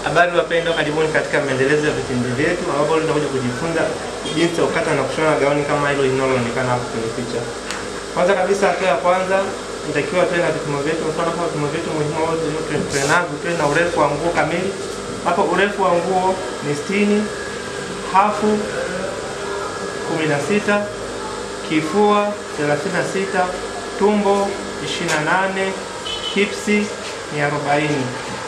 Habari wapendwa, karibuni katika maendelezo ya vipindi vyetu ambapo tunakuja kujifunza jinsi ya kukata na kushona gauni kama hilo linaloonekana hapo kwenye picha. Kwanza kabisa, hatua ya kwanza nitakiwa tuwe na vipimo vyetu. Mfano kama vipimo vyetu muhimu wote tuwe na urefu wa nguo kamili. Hapo urefu wa nguo ni 60, hafu 16, kifua 36, tumbo 28, hipsi ni 40.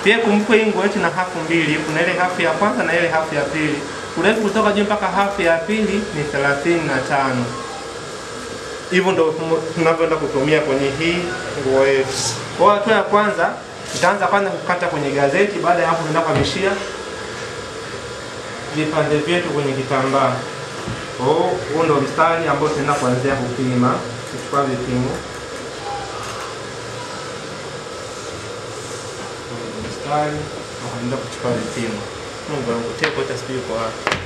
Pia kumbuka hii nguo yetu na hafu mbili, kuna ile hafu ya kwanza na ile hafu ya pili. Urefu kutoka juu mpaka hafu ya pili ni 35. Hivyo ndio tunavyoenda kutumia kwenye hii nguo yetu. Kwa hatua ya kwanza, tutaanza kwanza kukata kwenye gazeti. Baada ya hapo tunaenda kuhamishia vipande vyetu kwenye kitambaa. Huu ndio mstari ambao tunaenda kuanzia kupima, kuchukua vipimo. Mstari tunaenda kuchukua vipimo. Mungu wangu, tepo tasbihi kwa wapi?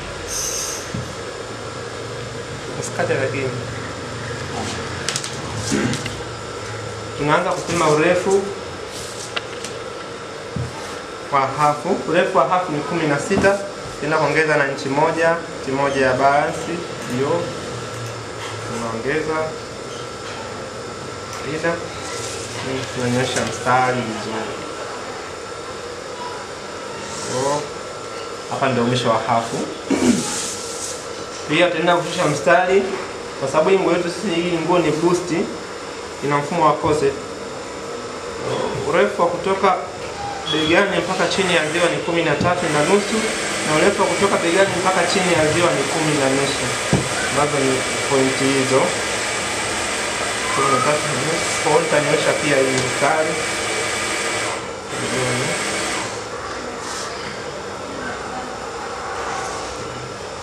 Usikate lakini. Tunaanza kupima urefu wa hafu. Urefu wa hafu ni 16. Tunaongeza na inchi moja ya basi, ndio tunaongeza ila tunanyosha mstari mzuri. Hapa ndio mwisho wa hafu. Pia tutaenda kushusha mstari kwa sababu hii nguo yetu sisi, hii nguo ni boost, ina mfumo wa corset. Urefu wa kutoka begani mpaka chini ya ziwa ni 13.5 na urefu wa kutoka begani mpaka chini ya ziwa ni 10.5. Nazo ni pointi hizo. 13.5. Kwa hiyo nitanyosha pia hii mstari.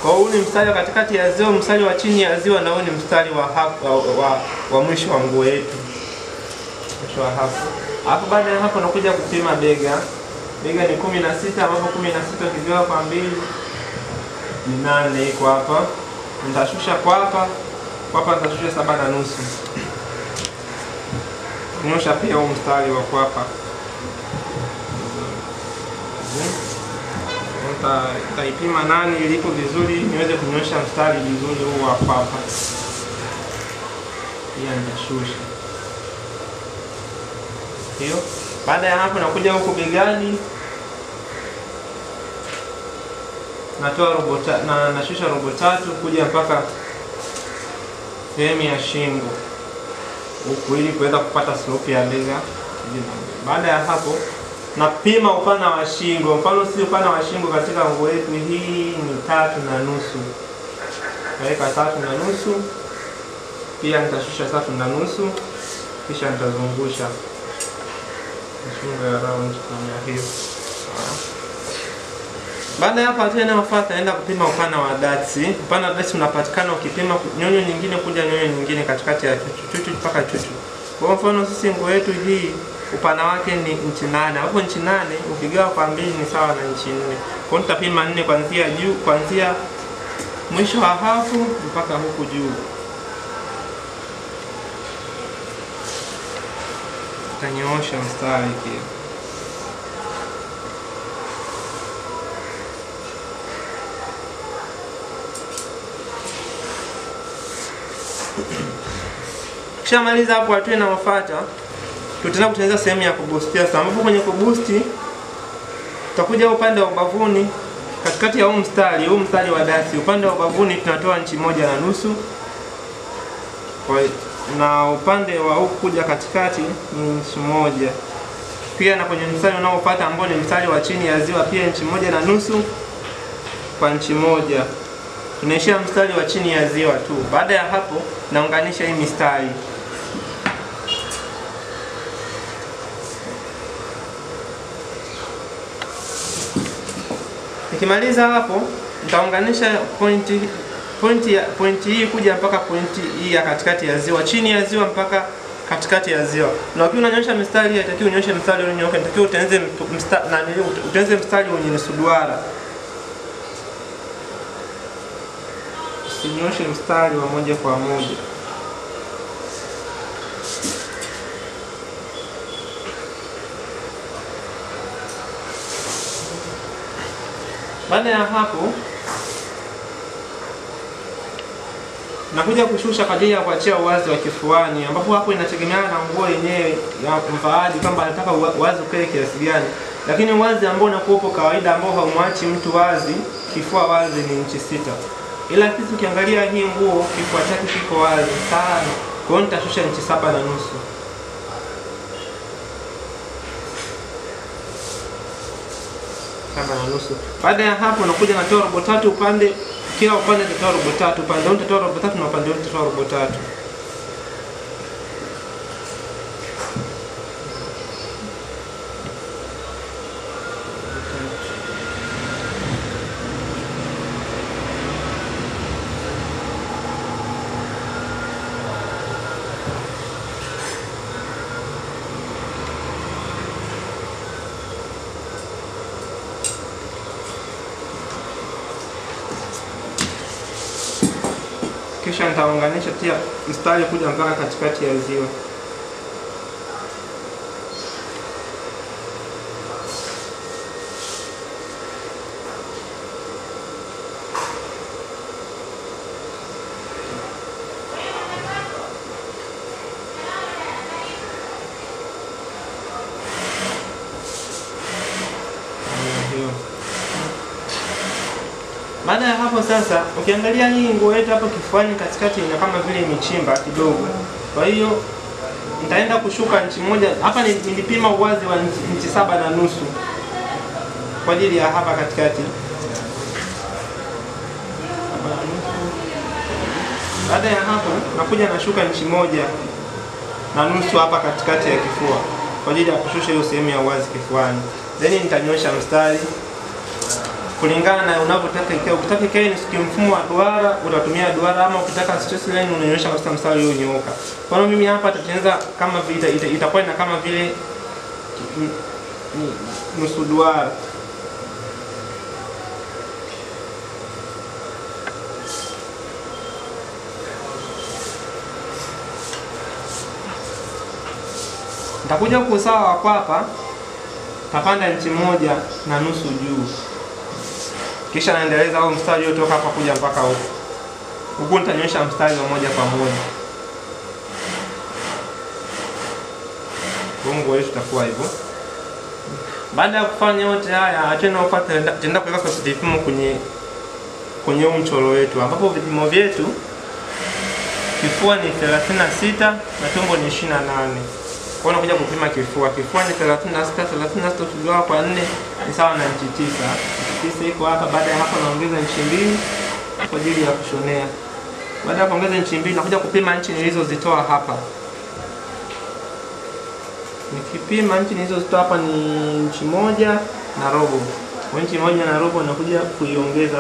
Kwa hiyo ni mstari wa katikati ya ziwa, mstari wa chini ya ziwa, na huu ni mstari wa mwisho wa nguo yetu. Mwisho wa hapo. Hapo baada ya hapo nakuja kupima bega. Bega ni 16, ambapo 16 ukigawa kwa 2 ni 8. Iko hapa. Nitashusha kwa hapa. Kwa hapa nitashusha 7.5. Nyosha pia huu mstari wa kwa hapa. Nitaipima nani ilipo vizuri niweze kunyosha mstari vizuri huu hapa. Pia nitashusha. Hiyo. Baada ya hapo nakuja huko begani. Natoa nashusha robo 3 kuja mpaka sehemu ya shingo huku ili kuweza kupata slope ya bega. Baada ya hapo napima upana wa shingo. Mfano si upana wa shingo katika nguo yetu hii ni 3.5. Naweka 3.5. Pia nitashusha 3.5. Kisha nitazungusha shingo ya round kama hiyo. Baada ya hapo tena nafuata naenda kupima upana wa dati. Upana wa dati unapatikana ukipima nyonyo nyingine kuja nyonyo nyingine katikati ya chuchu mpaka chuchu. Kwa mfano sisi nguo yetu hii upana wake ni inchi 8. Hapo inchi 8 ukigawa kwa 2 ni sawa na inchi 4. Kwa hiyo nitapima 4 kuanzia juu, kuanzia mwisho wa hafu mpaka huku juu. Tanyoosha mstari pia. Kishamaliza hapo, hatua inayofuata tutaanza kutengeneza sehemu ya kubustia. Sasa ambapo kwenye kubusti tutakuja upande wa ubavuni katikati ya huu mstari wa dasi. Upande wa ubavuni tunatoa inchi 1.5. Na upande wa huku kuja katikati ni inchi 1. Pia na kwenye mstari unaofuata ambao ni mstari wa chini ya ziwa pia inchi 1.5 kwa inchi 1. Tunaishia mstari wa chini ya ziwa tu. Baada ya hapo naunganisha hii mistari. Nikimaliza hapo nitaunganisha pointi hii kuja mpaka pointi hii ya katikati ya ziwa, chini ya ziwa mpaka katikati ya ziwa. Na ukiwa unanyosha mistari haitakiwi unyoshe mstari ulionyooka, inatakiwa utengeneze mstari wenye nusu duara. Usinyoshe mstari wa moja kwa moja. Baada ya hapo nakuja kushusha kwa ajili ya kuachia uwazi wa kifuani, ambapo hapo inategemeana na nguo yenyewe ya mvaaji kwamba anataka uwazi ukae kiasi gani. Lakini uwazi ambao unakuwepo kawaida ambao haumwachi mtu wazi, kifua wazi ni inchi 6. Ila sisi ukiangalia hii nguo kifua chake kiko wazi sana. Kwa hiyo nitashusha inchi 7.5. Baada ya hapo nakuja natoa robo 3 upande, kila upande nitatoa robo 3, upande huu nitatoa robo 3 na upande huu nitatoa robo 3. Kisha nitaunganisha pia mstari kuja mpaka katikati ya ziwa. Baada ya hapo sasa, ukiangalia hii nguo yetu hapo kifuani katikati ina kama vile michimba kidogo. Kwa hiyo nitaenda kushuka inchi 1. Hapa nilipima uwazi wa inchi 7.5 kwa ajili ya hapa katikati. Baada ya hapo nakuja nashuka inchi 1.5 hapa katikati ya kifua kwa ajili ya kushusha hiyo sehemu ya uwazi kifuani. Then nitanyosha mstari kulingana na unavyotaka ikae. Ukitaka ikae ni mfumo wa duara, utatumia duara, ama ukitaka straight line unanyosha katika mstari ulionyooka. Kwa hiyo mimi hapa nitatengeneza kama vile itakuwa ina kama vile nusu duara. Nitakuja kwa usawa wa hapa, tapanda inchi 1.5 juu. Kisha naendeleza au mstari yotoka hapa kuja mpaka huko. Huko nitanyosha mstari wa 1 kwa 1. Bongo wetu itakuwa hivyo. Baada ya kufanya yote haya, tena upate tenda kuweka kwa vipimo kwenye huu mchoro wetu, ambapo vipimo vyetu kifua ni 36 na tumbo ni 28. Kwa hiyo nakuja kupima kifua. Kifua ni 36 tukigawa kwa 4 ni sawa na inchi 9. Inchi 9 iko hapa. Baada ya hapo naongeza inchi 2 kwa ajili ya kushonea. Baada ya kuongeza inchi 2 nakuja kupima inchi nilizozitoa hapa. Nikipima inchi nilizozitoa hapa ni inchi 1.5. Kwa inchi 1.5 nakuja kuiongeza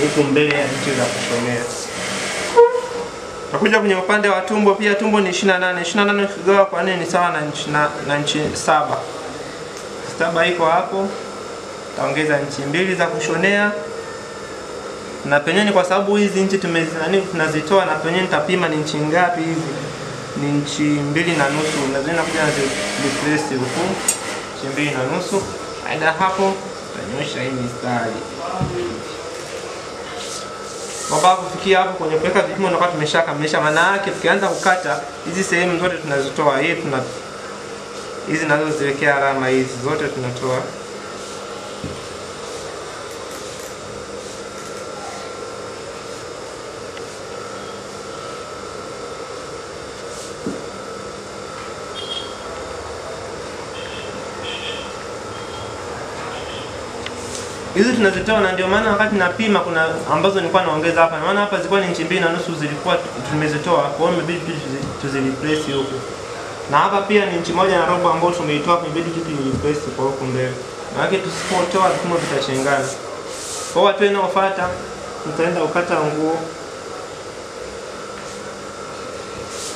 huku mbele ya inchi za kushonea. Takuja kwenye upande wa tumbo pia, tumbo ni 28. 28 kigawa kwa 4 ni sawa na inchi 7. 7 iko hapo. Taongeza inchi 2 za kushonea. Na penyewe kwa sababu hizi inchi tunazitoa, na penyewe nitapima ni inchi ngapi hivi. Ni inchi 2.5. Na zina kuja replace huko inchi 2.5. Baada hapo tutanyosha hii mistari. Kwa kufikia hapo kwenye kuweka vipimo na tumeshakamilisha. Maana yake tukianza kukata hizi sehemu zote tunazitoa. Hizi nazo ziwekea alama, hizi zote tunatoa. Hizi tunazitoa, na ndio maana wakati napima kuna ambazo nilikuwa naongeza hapa. Maana hapa zilikuwa ni inchi 2.5 zilikuwa tumezitoa. Kwa hiyo imebidi tuzireplace huko. Na hapa pia ni inchi 1.5 ambayo tumeitoa, imebidi tuzireplace kwa huko mbele. Na yake tusipotoa vipimo vitachangana. Kwa hiyo watu wanaofuata tutaenda kukata nguo.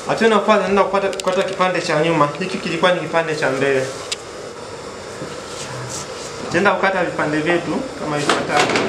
Watu wanaofuata nenda kukata kipande cha nyuma. Hiki kilikuwa ni kipande cha mbele. Tenda kukata vipande vyetu kama ifuatavyo.